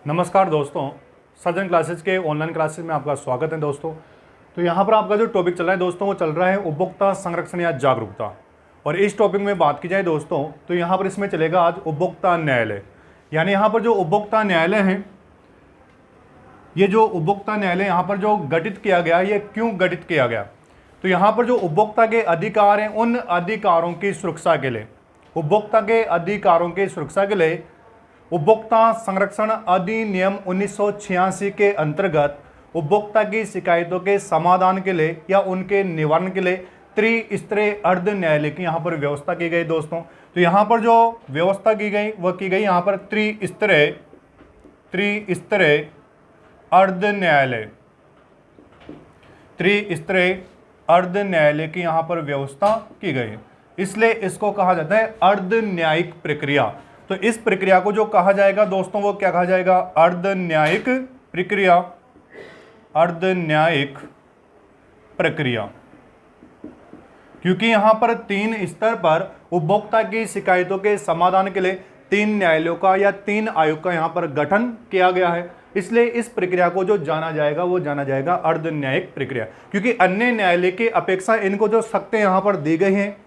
नमस्कार दोस्तों, सजन क्लासेज के ऑनलाइन क्लासेज में आपका स्वागत है दोस्तों। तो यहाँ पर आपका जो टॉपिक चल रहा है दोस्तों, वो चल रहा है उपभोक्ता संरक्षण या जागरूकता। और इस टॉपिक में बात की जाए दोस्तों, तो यहाँ पर इसमें चलेगा आज उपभोक्ता न्यायालय। यानी यहाँ पर जो उपभोक्ता न्यायालय है, ये जो उपभोक्ता न्यायालय यहाँ पर जो गठित किया गया, ये क्यों गठित किया गया? तो यहाँ पर जो उपभोक्ता के अधिकार हैं, उन अधिकारों की सुरक्षा के लिए, उपभोक्ता के अधिकारों की सुरक्षा के लिए उपभोक्ता संरक्षण अधिनियम 1986 के अंतर्गत उपभोक्ता की शिकायतों के समाधान के लिए या उनके निवारण के लिए त्रिस्तरीय अर्ध न्यायालय की यहाँ पर व्यवस्था की गई दोस्तों। तो यहाँ पर जो व्यवस्था की गई वह की गई यहाँ पर त्रिस्तरीय अर्ध न्यायालय, त्रिस्तरीय अर्ध न्यायालय की यहाँ पर व्यवस्था की गई, इसलिए इसको कहा जाता है अर्ध न्यायिक प्रक्रिया। तो इस प्रक्रिया को जो कहा जाएगा दोस्तों, वो क्या कहा जाएगा? अर्ध न्यायिक प्रक्रिया, अर्ध न्यायिक प्रक्रिया। क्योंकि यहां पर 3 स्तर पर उपभोक्ता की शिकायतों के समाधान के लिए 3 न्यायालयों का या 3 आयोग का यहां पर गठन किया गया है, इसलिए इस प्रक्रिया को जो जाना जाएगा वो जाना जाएगा अर्ध न्यायिक प्रक्रिया। क्योंकि अन्य न्यायालय की अपेक्षा इनको जो शक्तियां यहां पर दी गई हैं,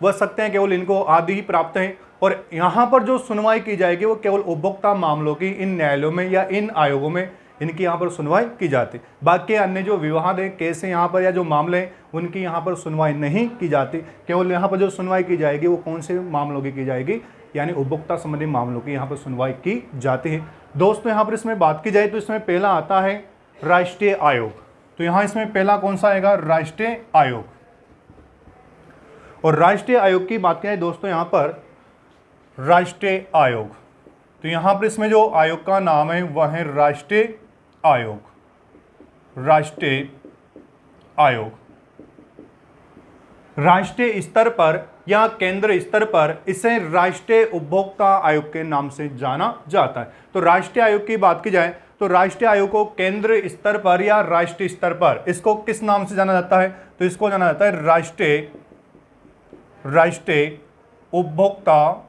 वह शक्तियां केवल इनको आदि ही प्राप्त हैं, और यहाँ पर जो सुनवाई की जाएगी वो केवल उपभोक्ता मामलों की इन न्यायालयों में या इन आयोगों में इनकी यहाँ पर सुनवाई की जाती। बाकी अन्य जो विवाद है, केस है यहाँ पर या जो मामले हैं, उनकी यहाँ पर सुनवाई नहीं की जाती। केवल यहाँ पर जो सुनवाई की जाएगी वो कौन से मामलों की जाएगी? यानी उपभोक्ता संबंधी मामलों की यहाँ पर सुनवाई की जाती है दोस्तों। यहाँ पर इसमें बात की जाए तो इसमें पहला आता है राष्ट्रीय आयोग। तो यहाँ इसमें पहला कौन सा आएगा? राष्ट्रीय आयोग। और राष्ट्रीय आयोग की बात की जाए दोस्तों, यहाँ पर राष्ट्रीय आयोग, तो यहां पर इसमें जो आयोग का नाम है वह है राष्ट्रीय आयोग, राष्ट्रीय आयोग। राष्ट्रीय स्तर पर या केंद्र स्तर पर इसे राष्ट्रीय उपभोक्ता आयोग के नाम से जाना जाता है। तो राष्ट्रीय आयोग की बात की जाए तो राष्ट्रीय आयोग को केंद्र स्तर पर या राष्ट्रीय स्तर पर इसको किस नाम से जाना जाता है? तो इसको जाना जाता है राष्ट्रीय उपभोक्ता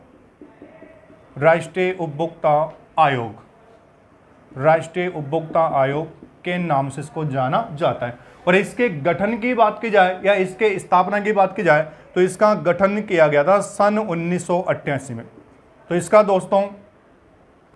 आयोग, राष्ट्रीय उपभोक्ता आयोग के नाम से इसको जाना जाता है। और इसके गठन की बात की जाए या इसके स्थापना की बात की जाए तो इसका गठन किया गया था सन 1988 में। तो इसका दोस्तों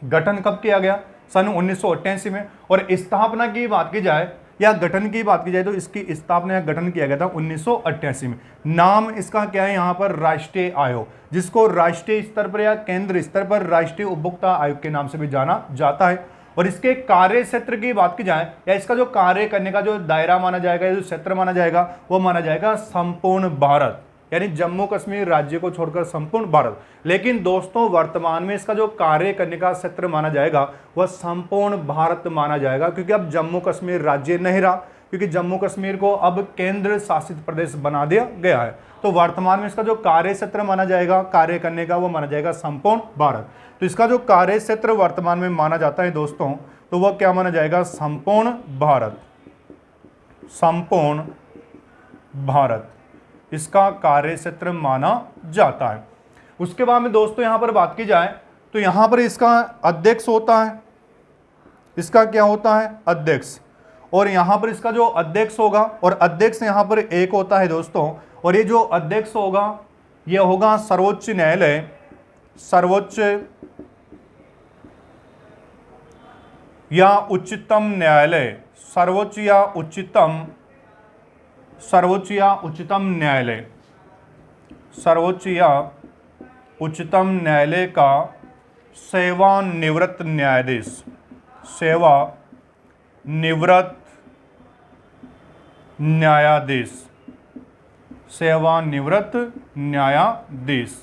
गठन कब किया गया? सन 1988 में। और स्थापना की बात की जाए या गठन की बात की जाए तो इसकी स्थापना या गठन किया गया था 1988 में। नाम इसका क्या है? यहाँ पर राष्ट्रीय आयोग, जिसको राष्ट्रीय स्तर पर या केंद्र स्तर पर राष्ट्रीय उपभोक्ता आयोग के नाम से भी जाना जाता है। और इसके कार्य क्षेत्र की बात की जाए या इसका जो कार्य करने का जो दायरा माना जाएगा, जो क्षेत्र माना जाएगा, वो माना जाएगा संपूर्ण भारत, यानी जम्मू कश्मीर राज्य को छोड़कर संपूर्ण भारत। लेकिन दोस्तों वर्तमान में इसका जो कार्य करने का क्षेत्र माना जाएगा वह संपूर्ण भारत माना जाएगा, क्योंकि अब जम्मू कश्मीर राज्य नहीं रहा, क्योंकि जम्मू कश्मीर को अब केंद्र शासित प्रदेश बना दिया गया है। तो वर्तमान में इसका जो कार्य क्षेत्र माना जाएगा कार्य करने का, वो माना जाएगा संपूर्ण भारत। तो इसका जो कार्य क्षेत्र वर्तमान में माना जाता है दोस्तों, तो वह क्या माना जाएगा? संपूर्ण भारत, संपूर्ण भारत इसका कार्य क्षेत्र माना जाता है। उसके बाद में दोस्तों यहां पर बात की जाए तो यहां पर इसका अध्यक्ष होता है, इसका क्या होता है? अध्यक्ष। और यहां पर इसका जो अध्यक्ष होगा, और अध्यक्ष यहां पर एक होता है दोस्तों, और ये जो अध्यक्ष होगा ये होगा सर्वोच्च न्यायालय, सर्वोच्च या उच्चतम न्यायालय, सर्वोच्च या उच्चतम न्यायालय, सर्वोच्च या उच्चतम न्यायालय का सेवानिवृत्त न्यायाधीश, सेवानिवृत्त न्यायाधीश, सेवानिवृत्त न्यायाधीश।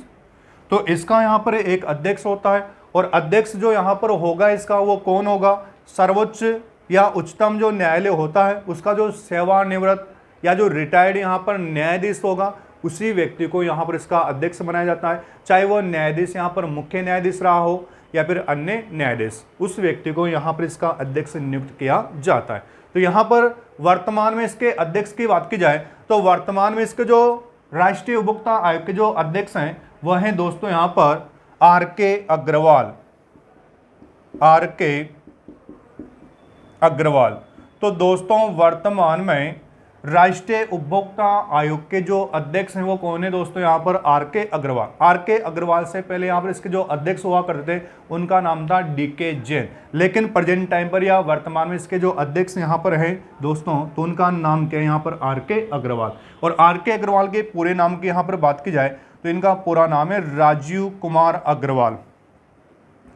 तो इसका यहाँ पर एक अध्यक्ष होता है, और अध्यक्ष जो यहाँ पर होगा इसका वो कौन होगा? सर्वोच्च या उच्चतम जो न्यायालय होता है उसका जो सेवानिवृत्त या जो रिटायर्ड यहाँ पर न्यायाधीश होगा, उसी व्यक्ति को यहाँ पर इसका अध्यक्ष बनाया जाता है। चाहे वो न्यायाधीश यहाँ पर मुख्य न्यायाधीश रहा हो या फिर अन्य न्यायाधीश, उस व्यक्ति को यहाँ पर इसका अध्यक्ष नियुक्त किया जाता है। तो यहाँ पर वर्तमान में इसके अध्यक्ष की बात की जाए तो वर्तमान में इसके जो राष्ट्रीय उपभोक्ता आयोग के जो अध्यक्ष हैं वह हैं दोस्तों यहाँ पर आर के अग्रवाल। तो दोस्तों वर्तमान में राष्ट्रीय उपभोक्ता आयोग के जो अध्यक्ष हैं वो कौन है दोस्तों, यहाँ पर आर के अग्रवाल। आर के अग्रवाल से पहले यहाँ पर इसके जो अध्यक्ष हुआ करते थे उनका नाम था डी के जैन, लेकिन प्रेजेंट टाइम पर या वर्तमान में इसके जो अध्यक्ष यहाँ पर है दोस्तों तो उनका नाम क्या है यहाँ पर आर के अग्रवाल। और आर के अग्रवाल के पूरे नाम की यहाँ पर बात की जाए तो इनका पूरा नाम है राजीव कुमार अग्रवाल।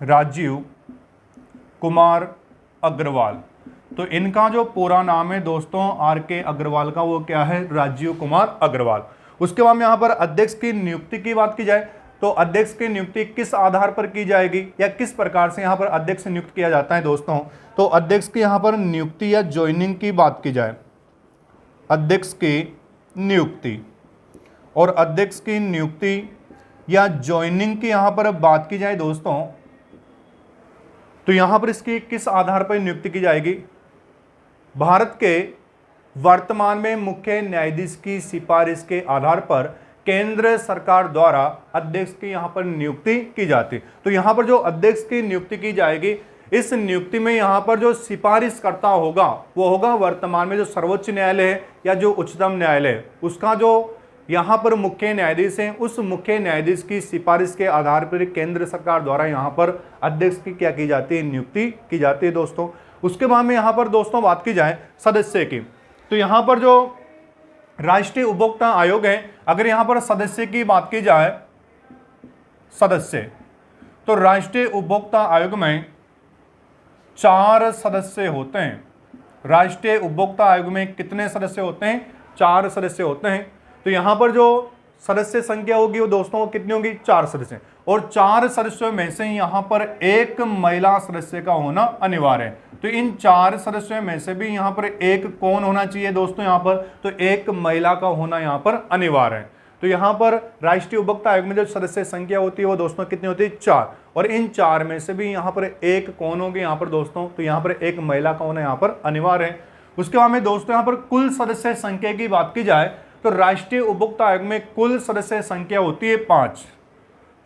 राजीव कुमार अग्रवाल। तो इनका जो पूरा नाम है दोस्तों आर के अग्रवाल का वो क्या है, राजीव कुमार अग्रवाल। उसके बाद में यहाँ पर अध्यक्ष की नियुक्ति की बात की जाए तो अध्यक्ष की नियुक्ति किस आधार पर की जाएगी या किस प्रकार से यहाँ पर अध्यक्ष नियुक्त किया जाता है दोस्तों, तो अध्यक्ष की यहाँ पर नियुक्ति या ज्वाइनिंग की बात की जाए, अध्यक्ष की नियुक्ति और अध्यक्ष की नियुक्ति या ज्वाइनिंग की यहाँ पर बात की जाए दोस्तों तो यहाँ पर इसकी किस आधार पर नियुक्ति की जाएगी, भारत के वर्तमान में मुख्य न्यायाधीश की सिफारिश के आधार पर केंद्र सरकार द्वारा अध्यक्ष की यहाँ पर नियुक्ति की जाती। तो यहाँ पर जो अध्यक्ष की नियुक्ति की जाएगी इस नियुक्ति में यहाँ पर जो सिफारिश करता होगा वो होगा वर्तमान में जो सर्वोच्च न्यायालय है या जो उच्चतम न्यायालय है उसका जो यहाँ पर मुख्य न्यायाधीश हैं, उस मुख्य न्यायाधीश की सिफारिश के आधार पर केंद्र सरकार द्वारा यहाँ पर अध्यक्ष की क्या की जाती है, नियुक्ति की जाती है दोस्तों। उसके बाद में यहाँ पर दोस्तों बात की जाए सदस्य की तो यहाँ पर जो राष्ट्रीय उपभोक्ता आयोग है, अगर यहाँ पर सदस्य की बात की जाए सदस्य तो राष्ट्रीय उपभोक्ता आयोग में 4 सदस्य होते हैं। राष्ट्रीय उपभोक्ता आयोग में कितने सदस्य होते हैं, 4 सदस्य होते हैं। तो यहाँ पर जो सदस्य संख्या होगी वो दोस्तों कितनी होगी, 4 सदस्य। और 4 सदस्यों में से यहाँ पर एक महिला सदस्य का होना अनिवार्य है। तो इन 4 सदस्यों में से भी यहाँ पर एक कौन होना चाहिए दोस्तों, यहाँ पर तो एक महिला का होना यहाँ पर अनिवार्य है। तो यहाँ पर राष्ट्रीय उपभोक्ता आयोग में जो सदस्य संख्या होती है वो दोस्तों कितनी होती है, 4। और इन 4 में से भी यहाँ पर एक कौन होगी यहाँ पर दोस्तों, तो यहाँ पर एक महिला का होना यहाँ पर अनिवार्य है। उसके बाद में दोस्तों यहाँ पर कुल सदस्य संख्या की बात की जाए तो राष्ट्रीय उपभोक्ता आयोग में कुल सदस्य संख्या होती है 5।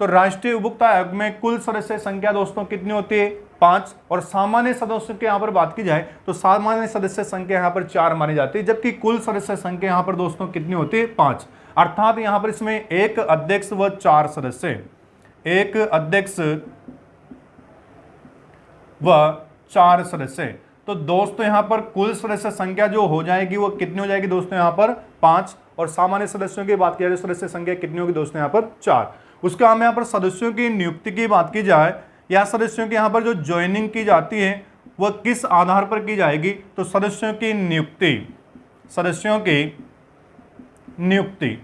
तो राष्ट्रीय उपभोक्ता आयोग में कुल सदस्य संख्या दोस्तों कितनी होती है, 5। और सामान्य सदस्यों की यहाँ पर बात की जाए तो सामान्य सदस्य संख्या यहाँ पर 4 मानी जाती है, जबकि कुल सदस्य संख्या यहाँ पर दोस्तों कितनी होती है, 5। अर्थात यहाँ पर इसमें एक अध्यक्ष व 4 सदस्य, एक अध्यक्ष व 4 सदस्य। तो दोस्तों यहाँ पर कुल सदस्य संख्या जो हो जाएगी वो कितनी हो जाएगी दोस्तों, यहाँ पर 5। और सामान्य सदस्यों की बात की जाए सदस्य संख्या कितनी होगी दोस्तों, यहाँ पर 4। उसके बाद में यहाँ पर सदस्यों की नियुक्ति की बात की जाए या सदस्यों की यहाँ पर जो ज्वाइनिंग की जाती है वह किस आधार पर की जाएगी, तो सदस्यों की नियुक्ति, सदस्यों की नियुक्ति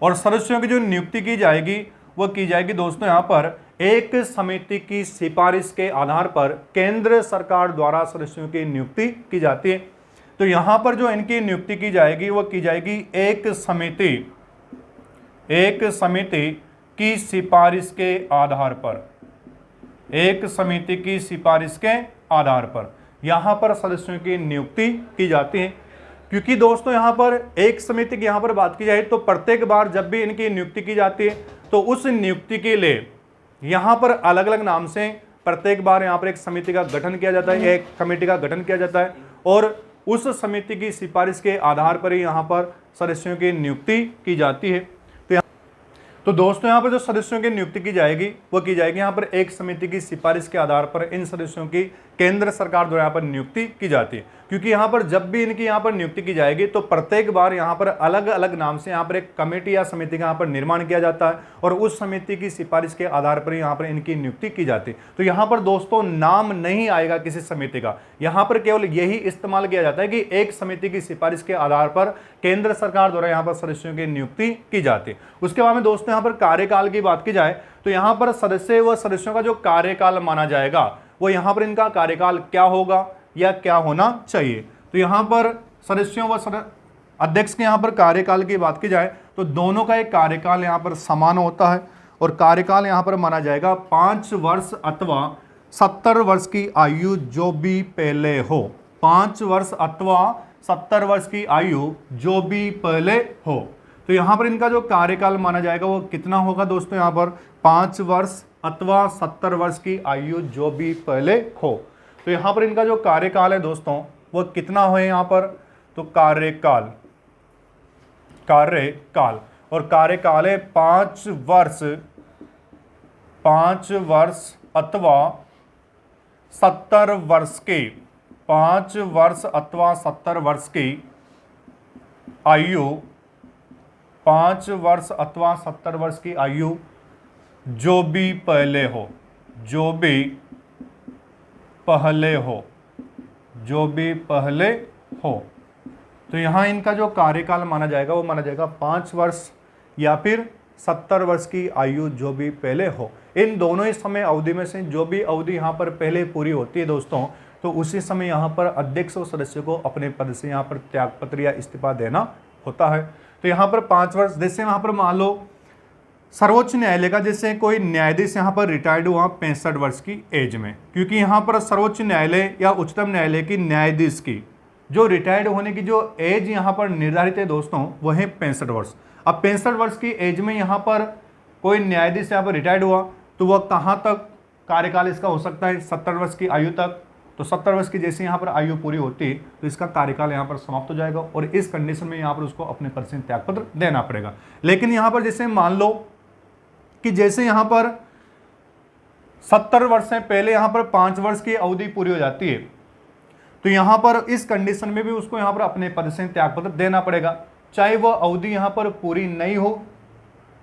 और सदस्यों की जो नियुक्ति की जाएगी वह की जाएगी दोस्तों यहाँ पर एक समिति की सिफारिश के आधार पर केंद्र सरकार द्वारा सदस्यों की नियुक्ति की जाती है। तो यहाँ पर जो इनकी नियुक्ति की जाएगी वह की जाएगी एक समिति की सिफारिश के आधार पर, एक समिति की सिफारिश के आधार पर यहाँ पर सदस्यों की नियुक्ति की जाती है। क्योंकि दोस्तों यहाँ पर एक समिति की यहाँ पर बात की जाए तो प्रत्येक बार जब भी इनकी नियुक्ति की जाती है तो उस नियुक्ति के लिए यहाँ पर अलग अलग नाम से प्रत्येक बार यहाँ पर एक समिति का गठन किया जाता है, एक कमेटी का गठन किया जाता है और उस समिति की सिफारिश के आधार पर ही यहाँ पर सदस्यों की नियुक्ति की जाती है। तो दोस्तों यहाँ पर जो सदस्यों की नियुक्ति की जाएगी वो की जाएगी यहाँ पर एक समिति की सिफारिश के आधार पर इन सदस्यों की केंद्र सरकार द्वारा यहाँ पर नियुक्ति की जाती है। क्योंकि यहाँ पर जब भी इनकी यहाँ पर नियुक्ति की जाएगी तो प्रत्येक बार यहाँ पर अलग अलग नाम से यहाँ पर एक कमेटी या समिति का यहाँ पर निर्माण किया जाता है और उस समिति की सिफारिश के आधार पर यहाँ पर इनकी नियुक्ति की जाती है। तो यहाँ पर दोस्तों नाम नहीं आएगा किसी समिति का, यहाँ पर केवल यही इस्तेमाल किया जाता है कि एक समिति की सिफारिश के आधार पर केंद्र सरकार द्वारा यहाँ पर सदस्यों की नियुक्ति की जाती है। उसके बाद में दोस्तों यहाँ पर कार्यकाल की बात की जाए तो यहाँ पर सदस्य व सदस्यों का जो कार्यकाल माना जाएगा वो यहाँ पर इनका कार्यकाल क्या होगा या क्या होना चाहिए। तो यहाँ पर सदस्यों व अध्यक्ष के यहाँ पर कार्यकाल की बात की जाए तो दोनों का एक कार्यकाल यहाँ पर समान होता है और कार्यकाल यहाँ पर माना जाएगा 5 वर्ष अथवा 70 वर्ष की आयु जो भी पहले हो, 5 वर्ष अथवा 70 वर्ष की आयु जो भी पहले हो। तो यहाँ पर इनका जो कार्यकाल माना जाएगा वो कितना होगा दोस्तों, यहाँ पर 5 वर्ष अथवा 70 वर्ष की आयु जो भी पहले हो। तो यहाँ पर इनका जो कार्यकाल है दोस्तों वो कितना हो यहाँ पर, तो कार्यकाल और कार्यकाल है 5 वर्ष अथवा 70 वर्ष के, 5 वर्ष अथवा 70 वर्ष की आयु, 5 वर्ष अथवा 70 वर्ष की आयु जो भी पहले हो, तो यहां इनका जो कार्यकाल माना जाएगा वो माना जाएगा 5 वर्ष या फिर 70 वर्ष की आयु जो भी पहले हो। इन दोनों ही समय अवधि में से जो भी अवधि यहाँ पर पहले पूरी होती है दोस्तों, तो उसी समय यहाँ पर अध्यक्ष और सदस्य को अपने पद से यहाँ पर त्यागपत्र या इस्तीफा देना होता है। तो यहाँ पर 5 वर्ष, जैसे यहाँ पर मान लो सर्वोच्च न्यायालय का जैसे कोई न्यायाधीश यहाँ पर रिटायर्ड हुआ 65 वर्ष की एज में, क्योंकि यहाँ पर सर्वोच्च न्यायालय या उच्चतम न्यायालय की न्यायाधीश की जो रिटायर्ड होने की जो एज यहाँ पर निर्धारित है दोस्तों वो है 65 वर्ष। अब 65 वर्ष की एज में यहाँ पर कोई न्यायाधीश यहाँ पर रिटायर्ड हुआ तो वह कहाँ तक कार्यकाल इसका हो सकता है, 70 वर्ष की आयु तक। तो 70 वर्ष की जैसे यहाँ पर आयु पूरी होती है तो इसका कार्यकाल यहाँ पर समाप्त हो जाएगा और इस कंडीशन में यहाँ पर उसको अपने पद से त्यागपत्र देना पड़ेगा। लेकिन यहाँ पर जैसे मान लो कि जैसे यहाँ पर 70 वर्ष से पहले यहाँ पर 5 वर्ष की अवधि पूरी हो जाती है, तो यहाँ पर इस कंडीशन में भी उसको यहाँ पर अपने पद से त्यागपत्र देना पड़ेगा, चाहे वह अवधि यहाँ पर पूरी नहीं हो,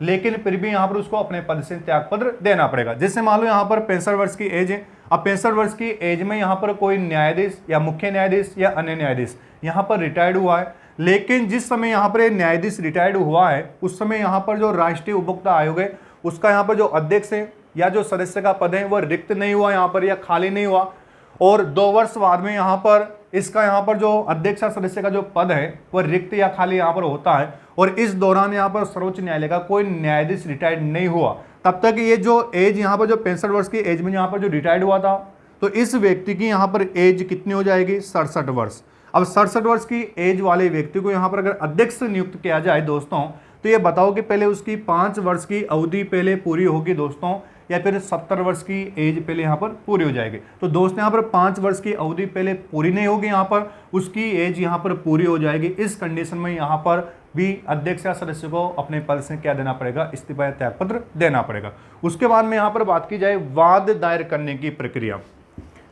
लेकिन फिर भी यहाँ पर उसको अपने पद से त्यागपत्र देना पड़ेगा। जैसे मान लो यहाँ पर 65 वर्ष की एज है, अब 65 वर्ष की एज में यहाँ पर कोई न्यायाधीश या मुख्य न्यायाधीश या अन्य न्यायाधीश यहाँ पर रिटायर्ड हुआ है, लेकिन जिस समय यहाँ पर न्यायाधीश रिटायर्ड हुआ है उस समय यहाँ पर जो राष्ट्रीय उपभोक्ता आयोग है उसका यहाँ पर जो अध्यक्ष है या जो सदस्य का पद है वह रिक्त नहीं हुआ यहाँ पर या खाली नहीं हुआ, और 2 वर्ष बाद में यहाँ पर इसका यहाँ पर जो अध्यक्ष या सदस्य का जो पद है वह रिक्त या खाली यहाँ पर होता है, और इस दौरान यहाँ पर सर्वोच्च न्यायालय का कोई न्यायाधीश रिटायर्ड नहीं हुआ, तब तक ये जो एज यहाँ पर जो 65 वर्ष की एज में यहाँ पर जो रिटायर्ड हुआ था तो इस व्यक्ति की यहाँ पर एज कितनी हो जाएगी, 67 वर्ष। अब 67 वर्ष की एज वाले व्यक्ति को यहाँ पर अगर अध्यक्ष नियुक्त किया जाए दोस्तों, तो ये बताओ कि पहले उसकी 5 वर्ष की अवधि पहले पूरी होगी दोस्तों या फिर 70 वर्ष की एज पहले यहाँ पर पूरी हो जाएगी। तो दोस्तों यहाँ पर 5 वर्ष की अवधि पहले पूरी नहीं होगी, यहाँ पर उसकी एज यहाँ पर पूरी हो जाएगी। इस कंडीशन में यहाँ पर भी अध्यक्ष या सदस्य को अपने पद से क्या देना पड़ेगा, इस्तीफा या त्यागपत्र देना पड़ेगा। उसके बाद में यहाँ पर बात की जाए वाद दायर करने की प्रक्रिया,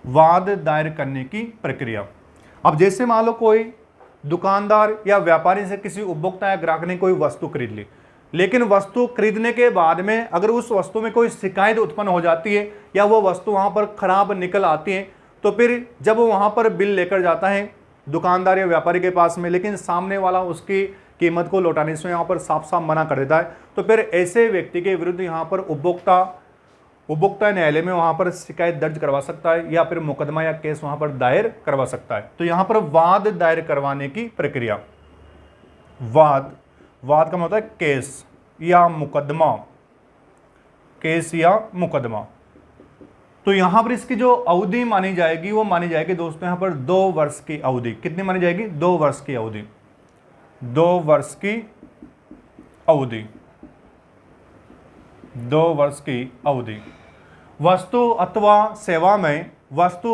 वाद दायर करने की प्रक्रिया। अब जैसे मान लो कोई दुकानदार या व्यापारी से किसी उपभोक्ता या ग्राहक ने कोई वस्तु खरीद ली, लेकिन वस्तु खरीदने के बाद में अगर उस वस्तु में कोई शिकायत उत्पन्न हो जाती है या वो वस्तु वहाँ पर खराब निकल आती है, तो फिर जब वो वहाँ पर बिल लेकर जाता है दुकानदार या व्यापारी के पास में, लेकिन सामने वाला उसकी कीमत को लौटाने से यहाँ पर साफ साफ मना कर देता है, तो फिर ऐसे व्यक्ति के विरुद्ध यहाँ पर उपभोक्ता न्यायालय में वहाँ पर शिकायत दर्ज करवा सकता है या फिर मुकदमा या केस वहाँ पर दायर करवा सकता है। तो यहाँ पर वाद दायर करवाने की प्रक्रिया, वाद का मतलब है केस या मुकदमा, केस या मुकदमा। तो यहां पर इसकी जो अवधि मानी जाएगी वो मानी जाएगी दोस्तों यहाँ पर 2 वर्ष की अवधि। कितनी मानी जाएगी, 2 वर्ष की अवधि, 2 वर्ष की अवधि, 2 वर्ष की अवधि। वस्तु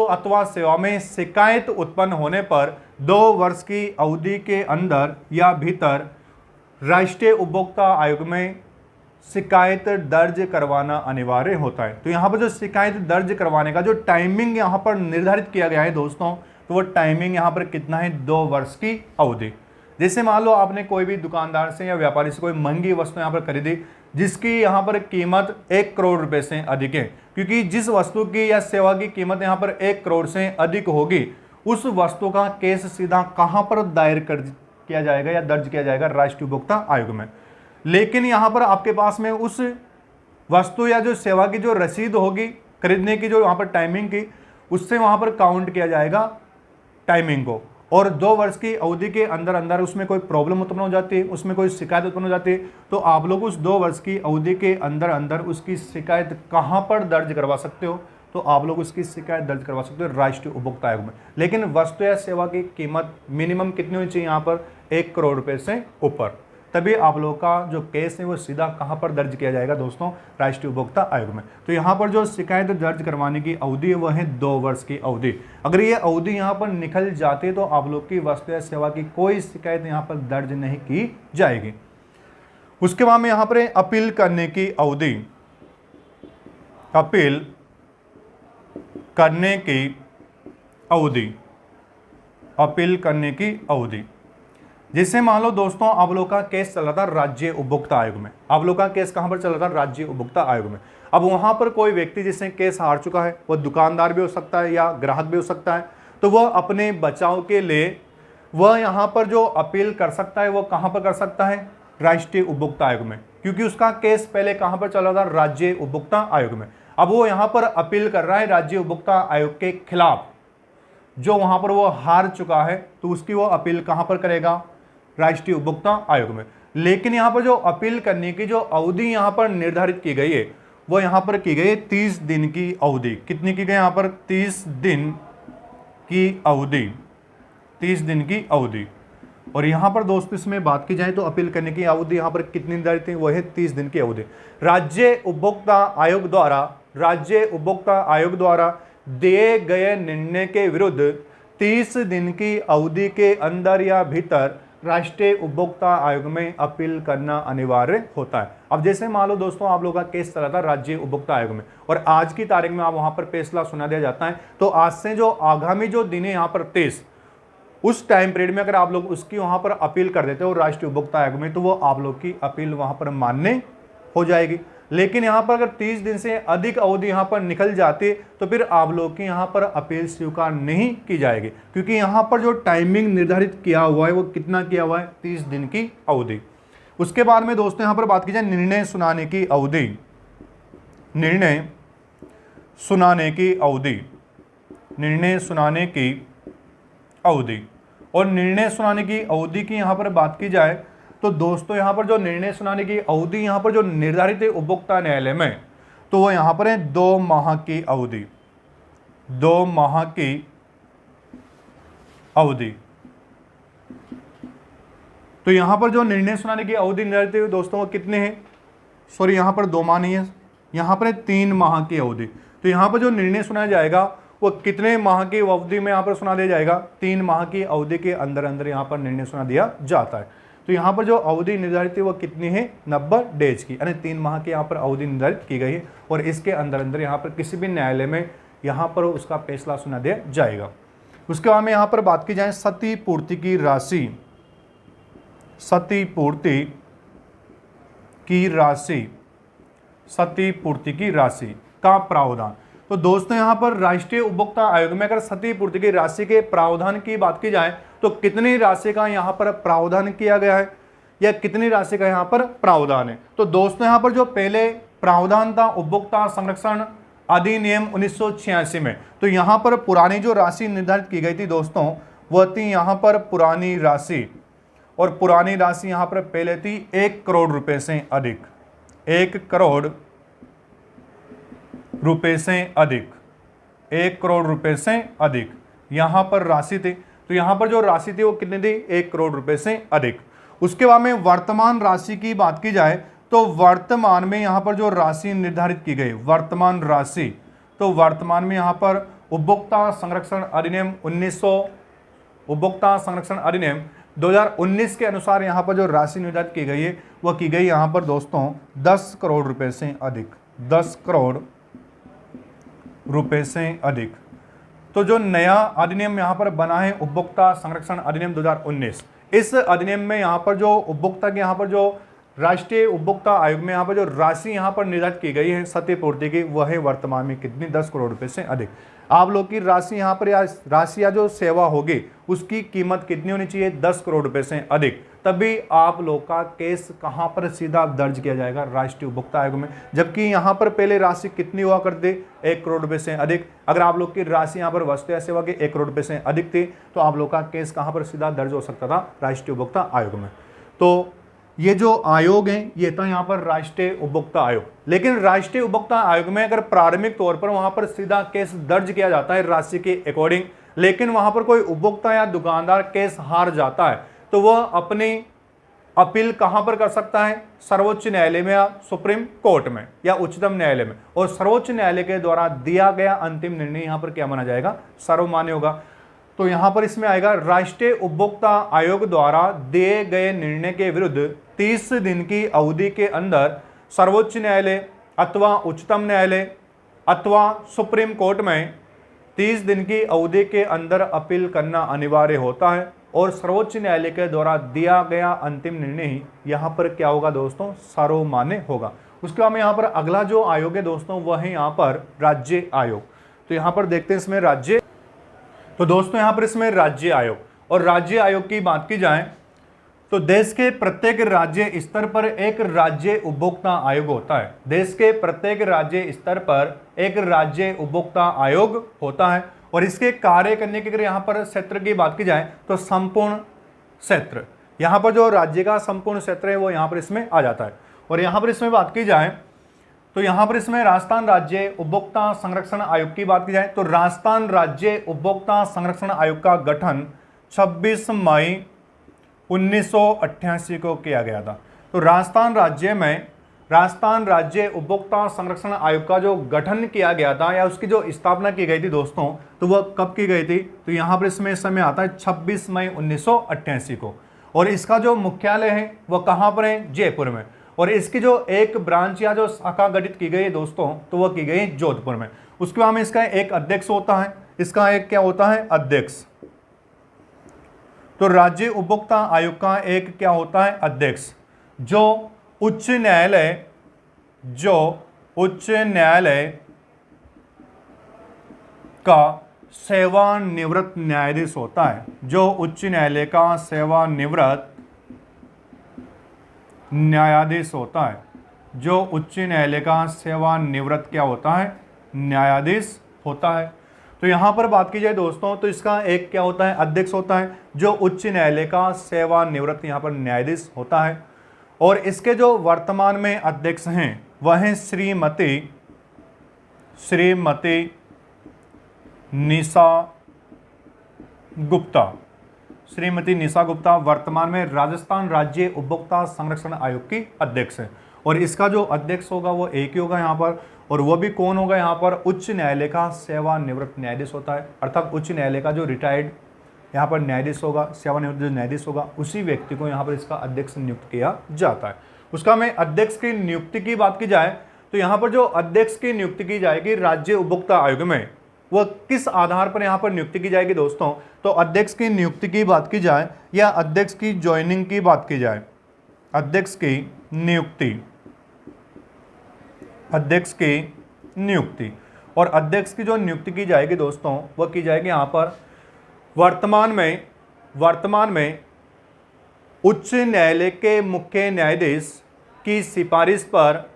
अथवा सेवा में शिकायत उत्पन्न होने पर 2 वर्ष की अवधि के अंदर या भीतर राष्ट्रीय उपभोक्ता आयोग में शिकायत दर्ज करवाना अनिवार्य होता है। तो यहाँ पर जो शिकायत दर्ज करवाने का जो टाइमिंग यहाँ पर निर्धारित किया गया है दोस्तों, तो वो टाइमिंग यहाँ पर कितना है, 2 वर्ष की अवधि। जैसे मान लो आपने कोई भी दुकानदार से या व्यापारी से कोई महंगी वस्तु यहाँ पर खरीदी जिसकी यहाँ पर कीमत 1 करोड़ रुपए से अधिक है, क्योंकि जिस वस्तु की या सेवा की कीमत यहाँ पर 1 करोड़ से अधिक होगी उस वस्तु का केस सीधा कहाँ पर दायर किया जाएगा या दर्ज किया जाएगा, राष्ट्रीय उपभोक्ता आयोग में। लेकिन यहाँ पर आपके पास में उस वस्तु या जो सेवा की जो रसीद होगी खरीदने की जो यहाँ पर टाइमिंग की, उससे वहाँ पर काउंट किया जाएगा टाइमिंग को, और 2 वर्ष की अवधि के अंदर अंदर उसमें कोई प्रॉब्लम उत्पन्न हो जाती है, उसमें कोई शिकायत उत्पन्न हो जाती है, तो आप लोग उस 2 वर्ष की अवधि के अंदर अंदर उसकी शिकायत कहाँ पर दर्ज करवा सकते हो, तो आप लोग उसकी शिकायत दर्ज करवा सकते हो राष्ट्रीय उपभोक्ता आयोग में। लेकिन वस्तु या सेवा की कीमत मिनिमम कितनी होनी चाहिए, यहाँ पर 1 करोड़ रुपए से ऊपर। तभी आप लोगों का जो केस है वो सीधा कहाँ पर दर्ज किया जाएगा दोस्तों, राष्ट्रीय उपभोक्ता आयोग में। तो यहाँ पर जो शिकायत दर्ज करवाने की अवधि है वह है 2 वर्ष की अवधि। अगर ये अवधि यहाँ पर निकल जाती है तो आप लोग की वस्तु या सेवा की कोई शिकायत यहाँ पर दर्ज नहीं की जाएगी। उसके बाद में यहाँ पर अपील करने की अवधि, अपील करने की अवधि, अपील करने की अवधि। जैसे मान लो दोस्तों आप लोग का केस चल रहा था राज्य उपभोक्ता आयोग में, आप लोग का केस कहां पर चल रहा था, राज्य उपभोक्ता आयोग में। अब वहां पर कोई व्यक्ति जिसने केस हार चुका है, वह दुकानदार भी हो सकता है या ग्राहक भी हो सकता है, तो वह अपने बचाव के लिए वह यहां पर जो अपील कर सकता है वो कहां पर कर सकता है, राष्ट्रीय उपभोक्ता आयोग में, क्योंकि उसका केस पहले कहां पर चल रहा था, राज्य उपभोक्ता आयोग में। अब वो यहां पर अपील कर रहा है राज्य उपभोक्ता आयोग के खिलाफ, जो वहां पर वो हार चुका है तो उसकी वो अपील कहां पर करेगा, राष्ट्रीय उपभोक्ता आयोग में। लेकिन यहां पर जो अपील करने की जो अवधि यहां पर निर्धारित की गई है वो यहां पर की गई है 30 दिन की अवधि। कितनी की गई यहां पर, 30 दिन की अवधि, 30 दिन की अवधि। और यहां पर दोस्तों इसमें बात की जाए तो अपील करने की अवधि यहां पर कितनी निर्धारित है, वह है 30 दिन की अवधि। राज्य उपभोक्ता आयोग द्वारा, राज्य उपभोक्ता आयोग द्वारा दिए गए निर्णय के विरुद्ध 30 दिन की अवधि के अंदर या भीतर राष्ट्रीय उपभोक्ता आयोग में अपील करना अनिवार्य होता है। अब जैसे मान लो दोस्तों आप लोगों का केस चला था राज्य उपभोक्ता आयोग में और आज की तारीख में आप वहां पर फैसला सुना दिया जाता है, तो आज से जो आगामी जो दिन है यहाँ पर 23, उस टाइम पीरियड में अगर आप लोग उसकी वहां पर अपील कर देते हो राष्ट्रीय उपभोक्ता आयोग में, तो वो आप लोग की अपील वहां पर मान्य हो जाएगी। लेकिन यहां पर अगर 30 दिन से अधिक अवधि यहां पर निकल जाती तो फिर आप लोग की यहां पर अपील स्वीकार नहीं की जाएगी, क्योंकि यहां पर जो टाइमिंग निर्धारित किया हुआ है वो कितना किया हुआ है, 30 दिन की अवधि। उसके बाद में दोस्तों यहां पर बात की जाए निर्णय सुनाने की अवधि, निर्णय सुनाने की अवधि, निर्णय सुनाने की अवधि। और निर्णय सुनाने की अवधि की यहां पर बात की जाए तो दोस्तों यहां पर जो निर्णय सुनाने की अवधि यहां पर जो निर्धारित है उपभोक्ता न्यायालय में, तो वो यहां पर है 2 माह की अवधि, 2 माह की अवधि। तो यहां पर जो निर्णय सुनाने की अवधि निर्धारित है दोस्तों वो कितने हैं, सॉरी यहां पर 2 माह नहीं है, यहां पर 3 माह की अवधि। तो यहां पर जो निर्णय सुनाया जाएगा वो कितने माह की अवधि में यहां पर सुना दिया जाएगा, 3 माह की अवधि के अंदर अंदर यहां पर निर्णय सुना दिया जाता है। तो यहाँ पर जो अवधि निर्धारित है वो कितनी है, 90 डेज की, यानी 3 माह की यहाँ पर अवधि निर्धारित की गई है और इसके अंदर अंदर यहाँ पर किसी भी न्यायालय में यहाँ पर उसका फैसला सुना दिया जाएगा। उसके बाद में यहाँ पर बात की जाए क्षति पूर्ति की राशि, क्षति पूर्ति की राशि, क्षति पूर्ति की राशि का प्रावधान। तो दोस्तों यहाँ पर राष्ट्रीय उपभोक्ता आयोग में अगर क्षतिपूर्ति की राशि के प्रावधान की बात की जाए तो कितनी राशि का यहाँ पर प्रावधान किया गया है या कितनी राशि का यहाँ पर प्रावधान है। तो दोस्तों यहाँ पर जो पहले प्रावधान था उपभोक्ता संरक्षण अधिनियम 1986 में, तो यहाँ पर पुरानी जो राशि निर्धारित की गई थी दोस्तों वह थी यहाँ पर पुरानी राशि, और पुरानी राशि यहाँ पर पहले थी 1 करोड़ रुपए से अधिक, 1 करोड़ रुपए से अधिक, 1 करोड़ रुपए से अधिक यहां पर राशि थी। तो यहां पर जो राशि थी वो कितनी थी, 1 करोड़ रुपए से अधिक। उसके बाद में वर्तमान राशि की बात की जाए तो वर्तमान में यहां पर जो राशि निर्धारित की गई वर्तमान राशि, तो वर्तमान में यहां पर उपभोक्ता संरक्षण अधिनियम 2019 के अनुसार यहां पर जो राशि निर्धारित की गई है वह की गई यहां पर दोस्तों 10 करोड़ रुपए से अधिक, 10 करोड़ रुपए से अधिक। तो जो नया अधिनियम यहाँ पर बना है उपभोक्ता संरक्षण अधिनियम 2019, इस अधिनियम में यहाँ पर जो उपभोक्ता के यहाँ पर जो राष्ट्रीय उपभोक्ता आयोग में यहाँ पर जो राशि यहाँ पर निर्धारित की गई है क्षतिपूर्ति की, वह है वर्तमान में कितनी, 10 करोड़ रुपए से अधिक। आप लोग की राशि यहाँ पर या राशि या जो सेवा होगी उसकी कीमत कितनी होनी चाहिए, 10 करोड़ रुपए से अधिक, तभी आप लोग का केस कहाँ पर सीधा दर्ज किया जाएगा, राष्ट्रीय उपभोक्ता आयोग में। जबकि यहाँ पर पहले राशि कितनी हुआ करती, 1 करोड़ रुपए से अधिक। अगर आप लोग की राशि यहाँ पर वस्तु या सेवा की 1 करोड़ रुपए से अधिक थी तो आप लोग का केस कहाँ पर सीधा दर्ज हो सकता था, राष्ट्रीय उपभोक्ता आयोग में। तो ये जो आयोग है ये था यहाँ पर राष्ट्रीय उपभोक्ता आयोग। लेकिन राष्ट्रीय उपभोक्ता आयोग में अगर प्रारंभिक तौर पर वहां पर सीधा केस दर्ज किया जाता है राशि के अकॉर्डिंग, लेकिन वहां पर कोई उपभोक्ता या दुकानदार केस हार जाता है तो वह अपील कहां पर कर सकता है? सर्वोच्च न्यायालय में या सुप्रीम कोर्ट में या उच्चतम न्यायालय में। और सर्वोच्च न्यायालय के द्वारा दिया गया अंतिम निर्णय यहां पर क्या माना जाएगा? सर्वमान्य होगा। तो यहां पर इसमें आएगा राष्ट्रीय उपभोक्ता आयोग द्वारा दिए गए निर्णय के विरुद्ध 30 दिन की अवधि के अंदर सर्वोच्च न्यायालय अथवा उच्चतम न्यायालय अथवा सुप्रीम कोर्ट में 30 दिन की अवधि के अंदर अपील करना अनिवार्य होता है। और सर्वोच्च न्यायालय के द्वारा दिया गया अंतिम निर्णय ही यहाँ पर क्या होगा दोस्तों? सर्वमान्य होगा। उसके बाद में यहाँ पर अगला जो आयोग है दोस्तों वह है यहाँ पर राज्य आयोग। तो यहाँ पर देखते हैं इसमें राज्य, तो दोस्तों यहाँ पर इसमें राज्य आयोग, और राज्य आयोग की बात की जाए तो देश के प्रत्येक राज्य स्तर पर एक राज्य उपभोक्ता आयोग होता है। देश के प्रत्येक राज्य स्तर पर एक राज्य उपभोक्ता आयोग होता है। और इसके कार्य करने के अगर यहाँ पर क्षेत्र की बात की जाए तो संपूर्ण क्षेत्र, यहाँ पर जो राज्य का संपूर्ण क्षेत्र है वो यहाँ पर इसमें आ जाता है। और यहाँ पर इसमें बात की जाए तो यहाँ पर इसमें राजस्थान राज्य उपभोक्ता संरक्षण आयोग की बात की जाए तो राजस्थान राज्य उपभोक्ता संरक्षण आयोग का गठन 26 मई 1988 को किया गया था। तो राजस्थान राज्य उपभोक्ता संरक्षण आयोग का जो गठन किया गया था या उसकी जो स्थापना की गई थी दोस्तों, तो वह कब की गई थी? तो यहाँ पर इसमें इस समय आता है 26 मई 1988 को। और इसका जो मुख्यालय है वह कहाँ पर है? जयपुर में। और इसकी जो एक ब्रांच या जो शाखा गठित की गई है दोस्तों, तो वह की गई जोधपुर में। उसके बाद में इसका एक अध्यक्ष होता है, इसका एक क्या होता है? अध्यक्ष। तो राज्य उपभोक्ता आयोग का एक क्या होता है? अध्यक्ष, जो उच्च न्यायालय का सेवानिवृत्त न्यायाधीश होता है, जो उच्च न्यायालय का सेवानिवृत्त न्यायाधीश होता है, जो उच्च न्यायालय का सेवानिवृत्त क्या होता है? न्यायाधीश होता है। तो यहां पर बात की जाए दोस्तों तो इसका एक क्या होता है? अध्यक्ष होता है, जो उच्च न्यायालय का सेवानिवृत्त यहां पर न्यायाधीश होता है। और इसके जो वर्तमान में अध्यक्ष हैं वह हैं श्रीमती निशा गुप्ता। श्रीमती निशा गुप्ता वर्तमान में राजस्थान राज्य उपभोक्ता संरक्षण आयोग की अध्यक्ष है। और इसका जो अध्यक्ष होगा वो एक ही होगा यहाँ पर, और वो भी कौन होगा? यहाँ पर उच्च न्यायालय का सेवानिवृत्त न्यायाधीश होता है। अर्थात उच्च न्यायालय का जो रिटायर्ड यहाँ पर न्यायाधीश होगा, सेवानिवृत्त जो न्यायाधीश होगा, उसी व्यक्ति को यहाँ पर इसका अध्यक्ष नियुक्त किया जाता है। उसका में अध्यक्ष की नियुक्ति की बात की जाए तो यहाँ पर जो अध्यक्ष की नियुक्ति की जाएगी राज्य उपभोक्ता आयोग में, वह किस आधार पर यहाँ पर नियुक्ति की जाएगी दोस्तों? तो अध्यक्ष की नियुक्ति की बात की जाए या अध्यक्ष की ज्वाइनिंग की बात की जाए, अध्यक्ष की नियुक्ति और अध्यक्ष की जो नियुक्ति की जाएगी दोस्तों वह की जाएगी यहाँ पर वर्तमान में उच्च न्यायालय के मुख्य न्यायाधीश की सिफारिश पर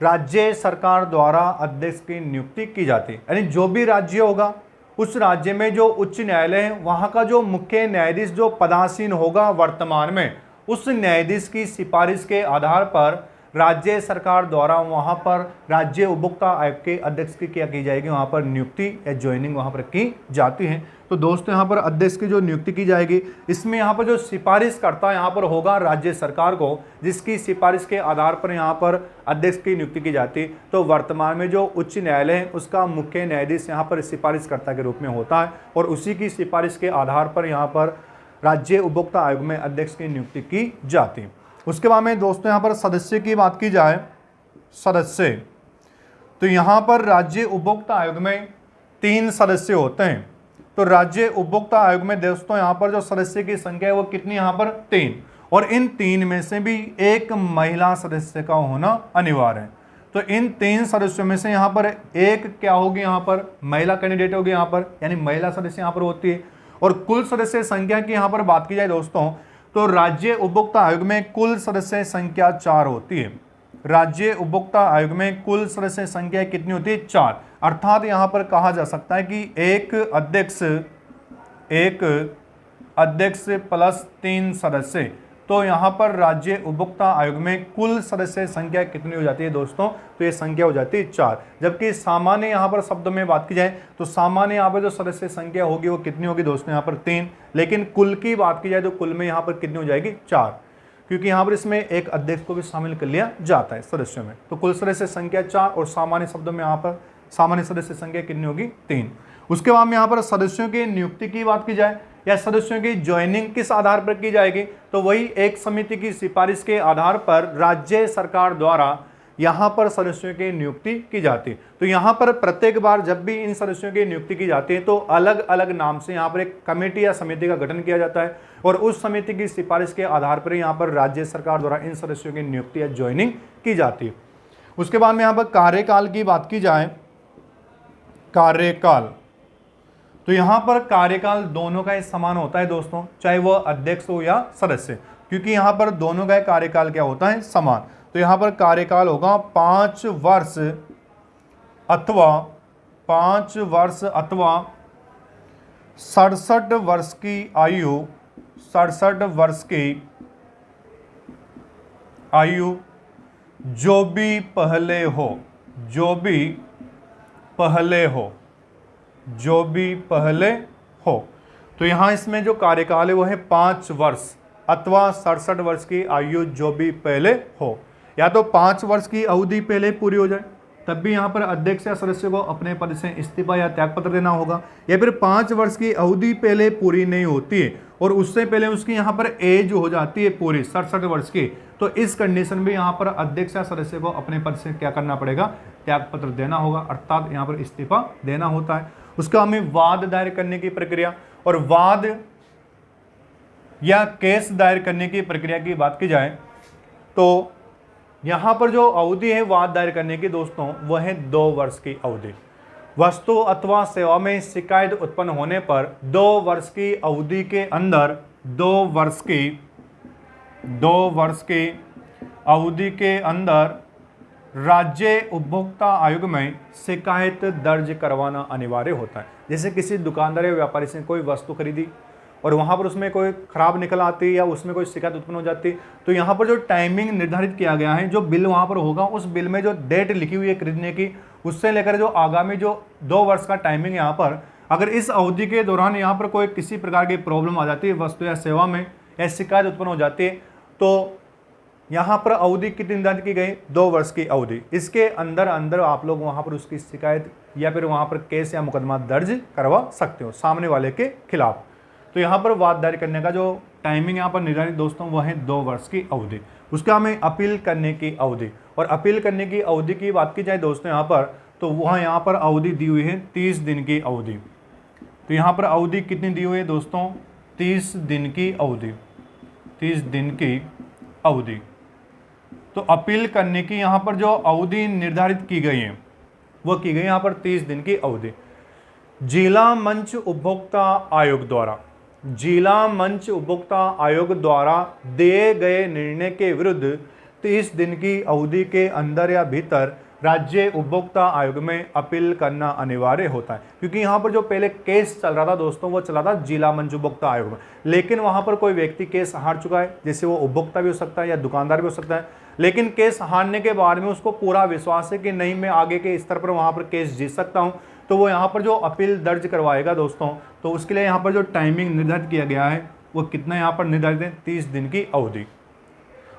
राज्य सरकार द्वारा अध्यक्ष की नियुक्ति की जाती है। यानी जो भी राज्य होगा उस राज्य में जो उच्च न्यायालय है वहां का जो मुख्य न्यायाधीश जो पदासीन होगा वर्तमान में, उस न्यायाधीश की सिफारिश के आधार पर राज्य सरकार द्वारा वहां पर राज्य उपभोक्ता आयोग के अध्यक्ष की क्या की जाएगी? वहां पर नियुक्ति या ज्वाइनिंग वहां पर की जाती है। तो दोस्तों यहाँ पर अध्यक्ष की जो नियुक्ति की जाएगी, इसमें यहाँ पर जो सिफारिश करता है यहाँ पर होगा राज्य सरकार को, जिसकी सिफारिश के आधार पर यहाँ पर अध्यक्ष की नियुक्ति की जाती। तो वर्तमान में जो उच्च न्यायालय है उसका मुख्य न्यायाधीश यहाँ पर सिफारिशकर्ता के रूप में होता है और उसी की सिफारिश के आधार पर यहाँ पर राज्य उपभोक्ता आयोग में अध्यक्ष की नियुक्ति की जाती है। उसके बाद में दोस्तों यहाँ पर सदस्य की बात की जाए, सदस्य, तो यहाँ पर राज्य उपभोक्ता आयोग में 3 सदस्य होते हैं। तो राज्य उपभोक्ता आयोग में दोस्तों यहाँ पर जो सदस्य की संख्या है वो कितनी? यहाँ पर 3, और इन 3 में से भी एक महिला सदस्य का होना अनिवार्य है। तो इन 3 सदस्यों में से यहाँ पर एक क्या होगी? यहाँ पर महिला कैंडिडेट होगी यहाँ पर, यानी महिला सदस्य यहाँ पर होती है। और कुल सदस्य संख्या की यहाँ पर बात की जाए दोस्तों तो राज्य उपभोक्ता आयोग में कुल सदस्य संख्या 4 होती है। राज्य उपभोक्ता आयोग में कुल सदस्य संख्या कितनी होती है? 4। अर्थात यहाँ पर कहा जा सकता है कि एक अध्यक्ष प्लस 3 सदस्य। तो यहाँ पर राज्य उपभोक्ता आयोग में कुल सदस्य संख्या कितनी हो जाती है दोस्तों? तो ये संख्या हो जाती है 4। जबकि सामान्य यहाँ पर शब्दों में बात की जाए तो सामान्य यहाँ पर जो सदस्य संख्या होगी वो कितनी होगी दोस्तों? यहाँ पर 3। लेकिन कुल की बात की जाए तो कुल में यहाँ पर कितनी हो जाएगी? 4। क्योंकि यहाँ पर इसमें एक अध्यक्ष को भी शामिल कर लिया जाता है सदस्यों में। तो कुल सदस्य संख्या 4 और सामान्य शब्दों में यहाँ पर सामान्य सदस्य संख्या कितनी होगी 3। उसके बाद में यहाँ पर सदस्यों की नियुक्ति की बात की जाए या सदस्यों की ज्वाइनिंग किस आधार पर की जाएगी, तो वही एक समिति की सिफारिश के आधार पर राज्य सरकार द्वारा यहाँ पर सदस्यों की नियुक्ति की जाती है। तो यहाँ पर प्रत्येक बार जब भी इन सदस्यों की नियुक्ति की जाती है तो अलग अलग नाम से यहाँ पर एक कमेटी या समिति का गठन किया जाता है और उस समिति की सिफारिश के आधार पर यहाँ पर राज्य सरकार द्वारा इन सदस्यों की नियुक्ति या ज्वाइनिंग की जाती है। उसके बाद में यहाँ पर कार्यकाल की बात की जाए, कार्यकाल, तो यहाँ पर कार्यकाल दोनों का समान होता है दोस्तों, चाहे वह अध्यक्ष हो या सदस्य, क्योंकि यहाँ पर दोनों का कार्यकाल क्या होता है समान। तो यहाँ पर कार्यकाल होगा 5 वर्ष अथवा 67 वर्ष की आयु, 67 वर्ष की आयु जो भी पहले हो। तो यहाँ इसमें जो कार्यकाल है वो है 5 वर्ष अथवा 67 वर्ष की आयु जो भी पहले हो। या तो 5 वर्ष की अवधि पहले पूरी हो जाए तब भी यहाँ पर अध्यक्ष या सदस्य को अपने पद से इस्तीफा या त्यागपत्र देना होगा, या फिर 5 वर्ष की अवधि पहले पूरी नहीं होती है और उससे पहले उसकी यहाँ पर एज हो जाती है पूरी 67 वर्ष की, तो इस कंडीशन में यहाँ पर अध्यक्ष या सदस्य को अपने पद से क्या करना पड़ेगा, त्यागपत्र देना होगा, अर्थात यहाँ पर इस्तीफा देना होता है। उसका हमें वाद दायर करने की प्रक्रिया और वाद या केस दायर करने की प्रक्रिया की बात की जाए तो यहाँ पर जो अवधि है वाद दायर करने की दोस्तों वह है 2 वर्ष की अवधि। वस्तु अथवा सेवा में शिकायत उत्पन्न होने पर 2 वर्ष की अवधि के अंदर 2 वर्ष की अवधि के अंदर राज्य उपभोक्ता आयोग में शिकायत दर्ज करवाना अनिवार्य होता है। जैसे किसी दुकानदार या व्यापारी से कोई वस्तु खरीदी और वहाँ पर उसमें कोई खराब निकल आती है या उसमें कोई शिकायत उत्पन्न हो जाती है, तो यहाँ पर जो टाइमिंग निर्धारित किया गया है, जो बिल वहाँ पर होगा उस बिल में जो डेट लिखी हुई है खरीदने की, उससे लेकर जो आगामी जो 2 वर्ष का टाइमिंग यहाँ पर, अगर इस अवधि के दौरान यहाँ पर कोई किसी प्रकार की प्रॉब्लम आ जाती है वस्तु या सेवा में या शिकायत उत्पन्न हो जाती है, तो यहाँ पर अवधि कितनी निर्धारित की गई, 2 वर्ष की अवधि। इसके अंदर अंदर आप लोग वहाँ पर उसकी शिकायत या फिर वहाँ पर केस या मुकदमा दर्ज करवा सकते हो सामने वाले के खिलाफ। तो यहाँ पर वाद दायर करने का जो टाइमिंग यहाँ पर निर्धारित दोस्तों वह है 2 वर्ष की अवधि। उसका हमें अपील करने की अवधि, और अपील करने की अवधि की बात की जाए दोस्तों यहाँ पर, तो वहाँ यहाँ पर अवधि दी हुई है 30 दिन की अवधि। तो यहाँ पर अवधि कितनी दी हुई है दोस्तों, 30 दिन की अवधि, 30 दिन की अवधि। तो अपील करने की यहाँ पर जो अवधि निर्धारित की गई है वह की गई यहाँ पर 30 दिन की अवधि। जिला मंच उपभोक्ता आयोग द्वारा, जिला मंच उपभोक्ता आयोग द्वारा दिए गए निर्णय के विरुद्ध 30 दिन की अवधि के अंदर या भीतर राज्य उपभोक्ता आयोग में अपील करना अनिवार्य होता है। क्योंकि यहाँ पर जो पहले केस चल रहा था दोस्तों वो चला था जिला मंच उपभोक्ता आयोग में, लेकिन वहाँ पर कोई व्यक्ति केस हार चुका है, जैसे वो उपभोक्ता भी हो सकता है या दुकानदार भी हो सकता है, लेकिन केस हारने के बाद में उसको पूरा विश्वास है कि नहीं मैं आगे के स्तर पर वहाँ पर केस जीत सकता हूँ, तो वो यहाँ पर जो अपील दर्ज करवाएगा दोस्तों, तो उसके लिए यहाँ पर जो टाइमिंग निर्धारित किया गया है वो कितना यहाँ पर निर्धारित है, 30 दिन की अवधि।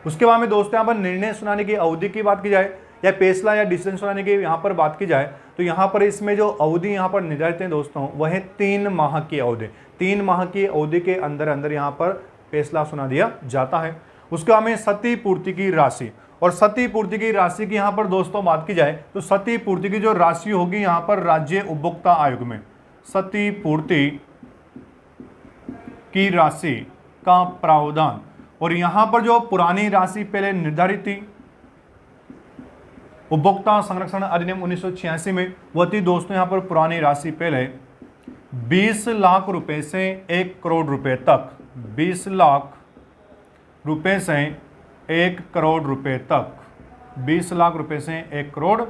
उसके बाद में दोस्तों यहाँ पर निर्णय सुनाने की अवधि की बात की जाए या फैसला या डिसीजन सुनाने की यहाँ पर बात की जाए, तो यहाँ पर इसमें जो अवधि यहाँ पर निर्धारित है दोस्तों वह है 3 माह की अवधि। 3 माह की अवधि के अंदर अंदर यहाँ पर फैसला सुना दिया जाता है। उसके बाद में क्षति पूर्ति की राशि, और क्षति पूर्ति की राशि की यहाँ पर दोस्तों बात की जाए तो क्षति पूर्ति की जो राशि होगी यहाँ पर राज्य उपभोक्ता आयोग में क्षति पूर्ति की राशि का प्रावधान, और यहाँ पर जो पुरानी राशि पहले निर्धारित थी उपभोक्ता संरक्षण अधिनियम 1986 में, वह थी दोस्तों यहाँ पर पुरानी राशि पहले 20 लाख रुपए से 1 करोड़ रुपए तक, 20 लाख रुपए से 1 करोड़ रुपए तक, 20 लाख रुपए से 1 करोड़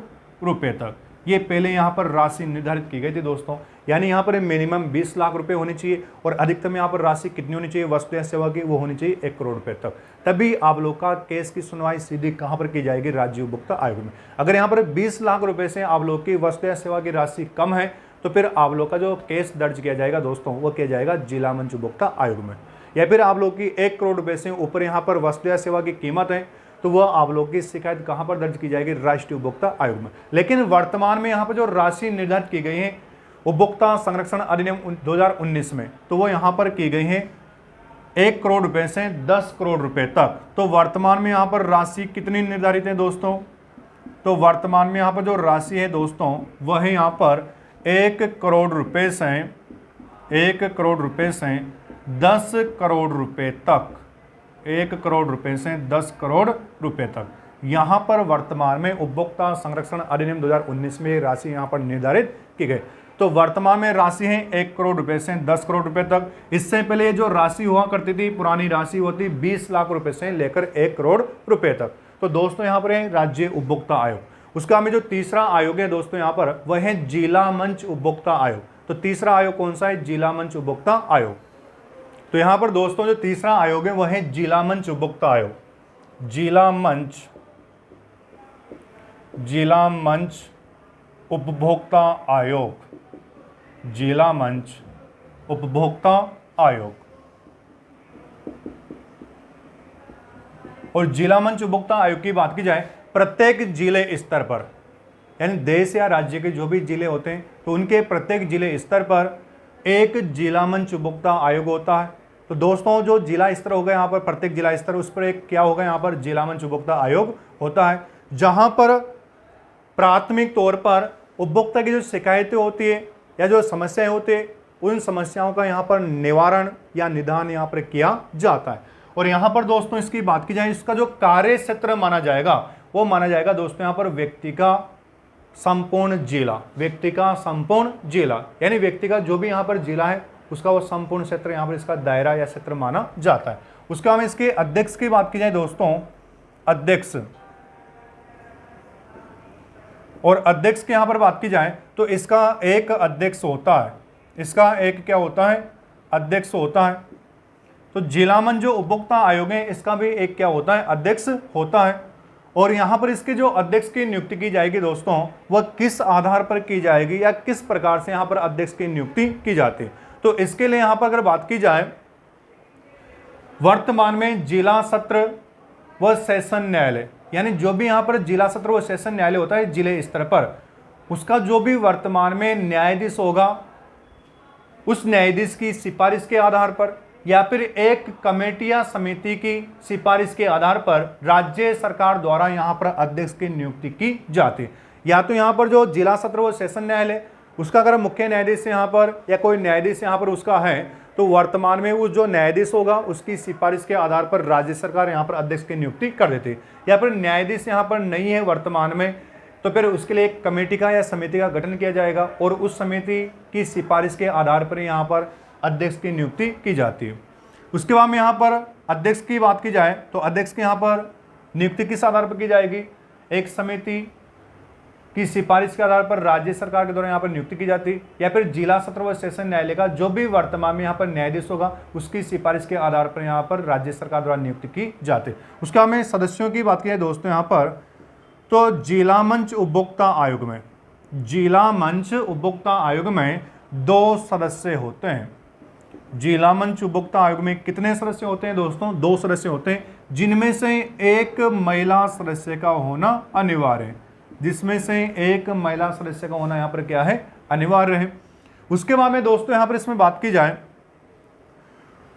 रुपए तक, ये पहले यहाँ पर राशि निर्धारित की गई थी दोस्तों। यानी यहाँ पर मिनिमम 20 लाख रुपए होनी चाहिए और अधिकतम यहाँ पर राशि कितनी होनी चाहिए वस्तु या सेवा की, वो होनी चाहिए 1 करोड़ रुपए तक। तभी आप लोग का केस की सुनवाई सीधी कहाँ पर की जाएगी, राज्य उपभोक्ता आयोग में। अगर यहाँ पर 20 लाख रुपए से आप लोग की वस्तु या सेवा की राशि कम है तो फिर आप लोग का जो केस दर्ज किया जाएगा दोस्तों वो किया जाएगा जिला मंच उपभोक्ता आयोग में। या फिर आप लोग की 1 करोड़ रुपए से ऊपर यहाँ पर वस्तु या सेवा की कीमत है, तो वह आप लोग की शिकायत कहाँ पर दर्ज की जाएगी? राष्ट्रीय उपभोक्ता आयोग में। लेकिन वर्तमान में यहाँ पर जो राशि निर्धारित की गई है उपभोक्ता संरक्षण अधिनियम 2019 में, तो वो यहाँ पर की गई है 1 करोड़ रुपए से 10 करोड़ रुपए तक। तो वर्तमान में यहाँ पर राशि कितनी निर्धारित है दोस्तों? तो वर्तमान में यहाँ पर जो राशि है दोस्तों वह है यहाँ पर 1 करोड़ रुपए से 10 करोड़ रुपए तक, 1 करोड़ रुपए से 10 करोड़ रुपए तक। यहाँ पर वर्तमान में उपभोक्ता संरक्षण अधिनियम 2019 में राशि यहाँ पर निर्धारित की गई। तो वर्तमान में राशि है 1 करोड़ रुपए से 10 करोड़ रुपए तक। इससे पहले जो राशि हुआ करती थी, पुरानी राशि होती 20 लाख रुपए से लेकर 1 करोड़ रुपए तक। तो दोस्तों यहाँ पर है राज्य उपभोक्ता आयोग। उसका हमें जो तीसरा आयोग है दोस्तों यहाँ पर वह है जिला मंच उपभोक्ता आयोग। तो तीसरा आयोग कौन सा है? जिला मंच उपभोक्ता आयोग। तो यहाँ पर दोस्तों जो तीसरा आयोग है वह है जिला मंच उपभोक्ता आयोग। जिला मंच उपभोक्ता आयोग, जिला मंच उपभोक्ता आयोग। और जिला मंच उपभोक्ता आयोग की बात की जाए, प्रत्येक जिले स्तर पर, यानी देश या राज्य के जो भी जिले होते हैं तो उनके प्रत्येक जिले स्तर पर एक जिला मंच उपभोक्ता आयोग होता है। तो दोस्तों जो जिला स्तर होगा यहाँ पर, प्रत्येक जिला स्तर, उस पर एक क्या होगा यहाँ पर? जिला मंच उपभोक्ता आयोग होता है, जहां पर प्राथमिक तौर पर उपभोक्ता की जो शिकायतें होती है या जो समस्याएं होती है उन समस्याओं का यहाँ पर निवारण या निदान यहाँ पर किया जाता है। और यहाँ पर दोस्तों इसकी बात की जाए, इसका जो कार्य क्षेत्र माना जाएगा वो माना जाएगा दोस्तों यहाँ पर व्यक्ति का संपूर्ण जिला, व्यक्ति का संपूर्ण जिला, यानी व्यक्ति का जो भी यहाँ पर जिला है उसका वो संपूर्ण क्षेत्र यहाँ पर इसका दायरा या क्षेत्र माना जाता है। उसके बाद इसके अध्यक्ष की बात की जाए दोस्तों, अध्यक्ष, और अध्यक्ष की यहाँ पर बात की जाए तो इसका एक अध्यक्ष होता है, इसका एक क्या होता है? अध्यक्ष होता है। तो जिला मंच जो उपभोक्ता आयोग है इसका भी एक क्या होता है? अध्यक्ष होता है। और यहाँ पर इसके जो अध्यक्ष की नियुक्ति की जाएगी दोस्तों वह किस आधार पर की जाएगी या किस प्रकार से यहाँ पर अध्यक्ष की नियुक्ति की जाती है? तो इसके लिए यहाँ पर अगर बात की जाए, वर्तमान में जिला सत्र व सेशन न्यायालय, यानी जो भी यहाँ पर जिला सत्र व सेशन न्यायालय होता है जिले स्तर पर, उसका जो भी वर्तमान में न्यायाधीश होगा उस न्यायाधीश की सिफारिश के आधार पर या फिर एक कमेटी या समिति की सिफारिश के आधार पर राज्य सरकार द्वारा यहाँ पर अध्यक्ष की नियुक्ति की जाती है। या तो यहाँ पर जो जिला सत्र व सेशन न्यायालय उसका अगर मुख्य न्यायाधीश यहाँ पर या कोई न्यायाधीश यहाँ पर उसका है तो वर्तमान में वो जो न्यायाधीश होगा उसकी सिफारिश के आधार पर राज्य सरकार यहाँ पर अध्यक्ष की नियुक्ति कर देती है। या फिर न्यायाधीश यहाँ पर नहीं है वर्तमान में तो फिर उसके लिए एक कमेटी का या समिति का गठन किया जाएगा और उस समिति की सिफारिश के आधार पर यहाँ पर अध्यक्ष की नियुक्ति की जाती है। उसके बाद में यहाँ पर अध्यक्ष की बात की जाए तो अध्यक्ष की यहाँ पर नियुक्ति किस आधार पर की जाएगी? एक समिति की सिफारिश के आधार पर राज्य सरकार के द्वारा यहाँ पर नियुक्ति की जाती है या फिर जिला सत्र व सेशन न्यायालय का जो भी वर्तमान में यहाँ पर न्यायाधीश होगा उसकी सिफारिश के आधार पर यहाँ पर राज्य सरकार द्वारा नियुक्ति की जाती है। उसके बाद में सदस्यों की बात की जाए दोस्तों यहाँ पर, तो जिला मंच उपभोक्ता आयोग में, जिला मंच उपभोक्ता आयोग में 2 सदस्य होते हैं। जिला मंच उपभोक्ता आयोग में कितने सदस्य होते हैं दोस्तों? 2 सदस्य होते हैं, जिनमें से एक महिला सदस्य का होना अनिवार्य है, जिसमें से एक महिला सदस्य का होना यहाँ पर क्या है? अनिवार्य है। उसके बाद में दोस्तों यहाँ पर इसमें बात की जाए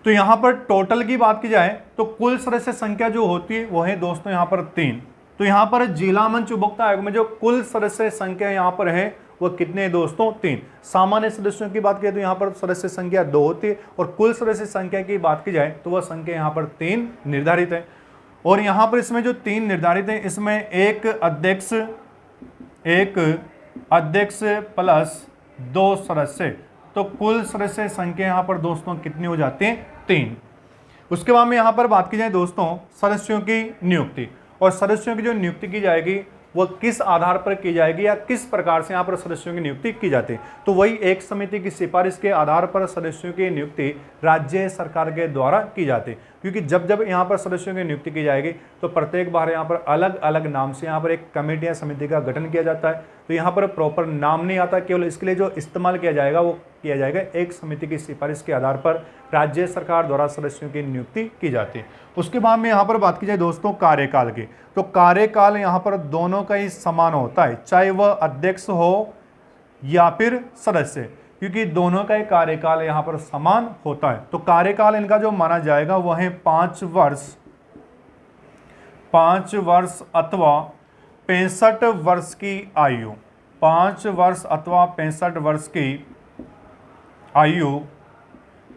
तो यहाँ पर टोटल की बात की जाए तो कुल सदस्य संख्या जो होती है वो है दोस्तों यहाँ पर 3। तो यहाँ पर जिला मंच उपभोक्ता आयोग में जो कुल सदस्य संख्या यहाँ पर है वो कितने हैं दोस्तों? 3। सामान्य सदस्यों की बात करें तो यहाँ पर सदस्य संख्या 2 होती है और कुल सदस्य संख्या की बात की जाए तो वह संख्या यहाँ पर 3 निर्धारित है। और यहाँ पर इसमें जो 3 निर्धारित है इसमें एक अध्यक्ष प्लस 2 सदस्य, तो कुल सदस्य संख्या यहाँ पर दोस्तों कितनी हो जाती है? 3। उसके बाद में यहाँ पर बात की जाए दोस्तों सदस्यों की नियुक्ति, और सदस्यों की जो नियुक्ति की जाएगी वह किस आधार पर की जाएगी या किस प्रकार से यहाँ पर सदस्यों की नियुक्ति की जाती है? तो वही एक समिति की सिफारिश के आधार पर सदस्यों की नियुक्ति राज्य सरकार के द्वारा की जाती है। क्योंकि जब जब यहाँ पर सदस्यों की नियुक्ति की जाएगी तो प्रत्येक बार यहाँ पर अलग अलग नाम से यहाँ पर एक कमेटी या समिति का गठन किया जाता है तो यहाँ पर प्रॉपर नाम नहीं आता, केवल इसके लिए जो इस्तेमाल किया जाएगा वो किया जाएगा एक समिति की सिफारिश के आधार पर राज्य सरकार द्वारा सदस्यों की नियुक्ति की जाती है। उसके बाद में यहाँ पर बात की जाए दोस्तों कार्यकाल की, तो कार्यकाल यहाँ पर दोनों का ही समान होता है, चाहे वह अध्यक्ष हो या फिर सदस्य, क्योंकि दोनों का ही कार्यकाल यहाँ पर समान होता है। तो कार्यकाल इनका जो माना जाएगा वह है 5 वर्ष अथवा 65 वर्ष की आयु, 5 वर्ष अथवा 65 वर्ष की आयु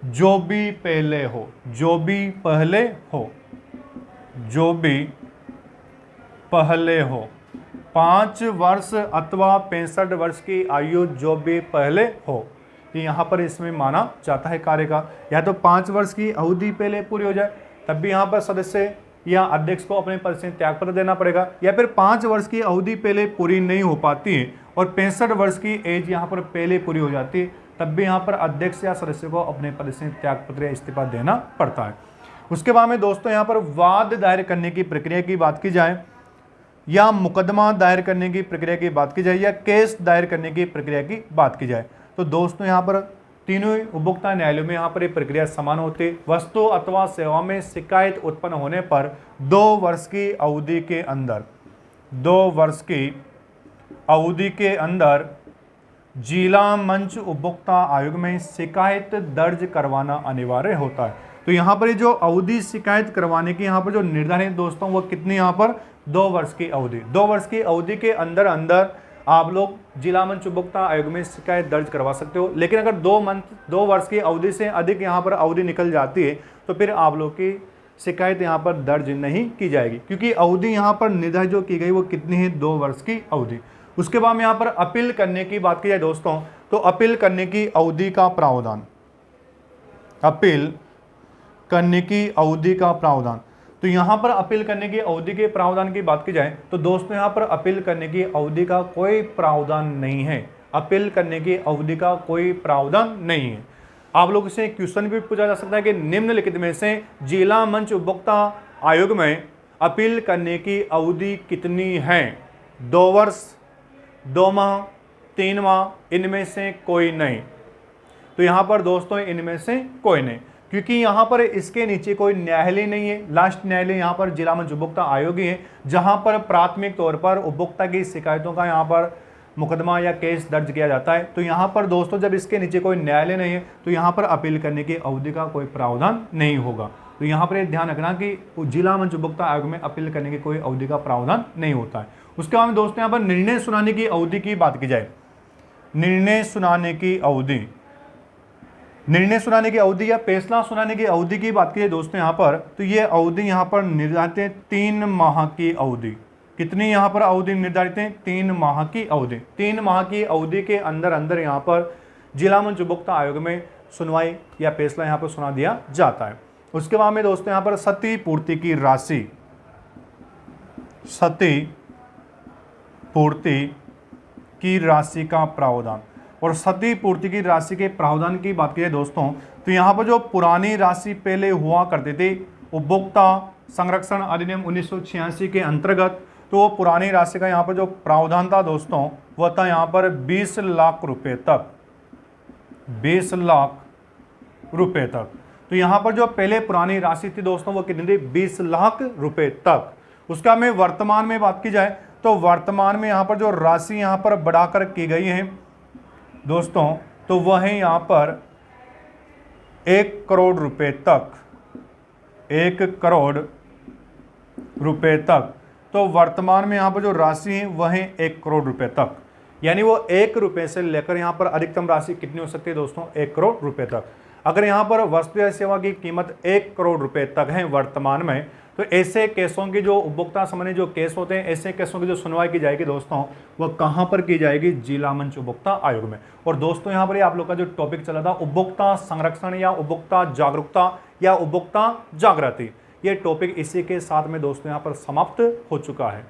जो भी पहले हो, जो भी पहले हो, जो भी पहले हो, 5 वर्ष अथवा 65 वर्ष की आयु जो भी पहले हो, यहाँ पर इसमें माना जाता है कार्यकाल। या तो 5 वर्ष की अवधि पहले पूरी हो जाए तब भी यहाँ पर सदस्य या अध्यक्ष को अपने पद से त्यागपत्र देना पड़ेगा, या फिर 5 वर्ष की अवधि पहले पूरी नहीं हो पाती है और 65 वर्ष की एज यहाँ पर पहले पूरी हो जाती है तब भी यहाँ पर अध्यक्ष या सदस्य को अपने पद से त्यागपत्र या इस्तीफा देना पड़ता है। उसके बाद में दोस्तों यहाँ पर वाद दायर करने की प्रक्रिया की बात की जाए या मुकदमा दायर करने की प्रक्रिया की बात की जाए या केस दायर करने की प्रक्रिया की बात की जाए, तो दोस्तों यहाँ पर तीनों उपभोक्ता न्यायालयों में यहाँ पर यह प्रक्रिया समान होती है। वस्तु अथवा सेवा में शिकायत उत्पन्न होने पर 2 वर्ष की अवधि के अंदर, 2 वर्ष की अवधि के अंदर जिला मंच उपभोक्ता आयोग में शिकायत दर्ज करवाना अनिवार्य होता है। तो यहाँ पर जो अवधि शिकायत करवाने की यहाँ पर जो निर्धारित दोस्तों वो कितनी, यहाँ पर 2 वर्ष की अवधि, 2 वर्ष की अवधि के अंदर अंदर आप लोग जिला मंच उपभोक्ता आयोग में शिकायत दर्ज करवा सकते हो। लेकिन अगर 2 वर्ष की अवधि से अधिक यहाँ पर अवधि निकल जाती है तो फिर आप लोग की शिकायत यहाँ पर दर्ज नहीं की जाएगी, क्योंकि अवधि यहाँ पर निर्धारित जो की गई वो कितनी है, 2 वर्ष की अवधि। उसके बाद में यहाँ पर अपील करने की बात की जाए दोस्तों, तो अपील करने की अवधि का प्रावधान, अपील करने की अवधि का प्रावधान, तो यहाँ पर अपील करने की अवधि के प्रावधान की बात की जाए तो दोस्तों यहाँ पर अपील करने की अवधि का कोई प्रावधान नहीं है, अपील करने की अवधि का कोई प्रावधान नहीं है। आप लोग से क्वेश्चन भी पूछा जा सकता है कि निम्नलिखित में से जिला मंच उपभोक्ता आयोग में अपील करने की अवधि कितनी है, 2 वर्ष, 2 माह, 3 माह, इनमें से कोई नहीं। तो यहाँ पर दोस्तों इनमें से कोई नहीं, क्योंकि यहाँ पर इसके नीचे कोई न्यायालय नहीं है। लास्ट न्यायालय यहाँ पर जिला मंच उपभोक्ता आयोग ही है, जहाँ पर प्राथमिक तौर पर उपभोक्ता की शिकायतों का यहाँ पर मुकदमा या केस दर्ज किया जाता है। तो यहाँ पर दोस्तों जब इसके नीचे कोई न्यायालय नहीं है तो यहाँ पर अपील करने की अवधि का कोई प्रावधान नहीं होगा। तो यहाँ पर ध्यान रखना कि जिला मंच उपभोक्ता आयोग में अपील करने की कोई अवधि का प्रावधान नहीं होता है। उसके बाद में दोस्तों यहाँ पर निर्णय सुनाने की अवधि की बात की जाए, निर्णय सुनाने की अवधि, निर्णय सुनाने की अवधि या फैसला सुनाने की अवधि की बात की जाए दोस्तों यहाँ पर, तो ये अवधि यहाँ पर निर्धारित है 3 माह की अवधि। कितनी यहाँ पर अवधि निर्धारित है, 3 माह की अवधि। 3 माह की अवधि के अंदर अंदर यहाँ पर जिला मंच उपभोक्ता आयोग में सुनवाई या फैसला यहाँ पर सुना दिया जाता है। उसके बाद में दोस्तों यहाँ पर क्षति पूर्ति की राशि, क्षति पूर्ति की राशि का प्रावधान, और क्षति पूर्ति की राशि के प्रावधान की बात की जाए दोस्तों तो यहाँ पर जो पुरानी राशि पहले हुआ करती थी उपभोक्ता संरक्षण अधिनियम 1986 के अंतर्गत, तो वो पुरानी राशि का यहाँ पर जो प्रावधान था दोस्तों वह था यहाँ पर 20 लाख रुपए तक, 20 लाख रुपए तक। तो यहाँ पर जो पहले पुरानी राशि थी दोस्तों वो कितनी थी, 20 लाख रुपए तक। उसका में वर्तमान में बात की जाए तो वर्तमान में यहाँ पर जो राशि यहाँ पर बढ़ाकर की गई है दोस्तों तो वह है यहाँ पर 1 करोड़ रुपए तक, 1 करोड़ रुपए तक। तो वर्तमान में यहाँ पर जो राशि है वह है 1 करोड़ रुपए तक, यानी वो 1 रुपए से लेकर यहाँ पर अधिकतम राशि कितनी हो सकती है दोस्तों, 1 करोड़ रुपए तक। अगर यहाँ पर वस्तु या सेवा की कीमत 1 करोड़ रुपए तक है वर्तमान में, तो ऐसे केसों की जो उपभोक्ता संबंधी जो केस होते हैं, ऐसे केसों की जो सुनवाई की जाएगी दोस्तों वह कहाँ पर की जाएगी, जिला मंच उपभोक्ता आयोग में। और दोस्तों यहाँ पर आप लोग का जो टॉपिक चला था उपभोक्ता संरक्षण या उपभोक्ता जागरूकता या उपभोक्ता जागृति, ये टॉपिक इसी के साथ में दोस्तों यहाँ पर समाप्त हो चुका है।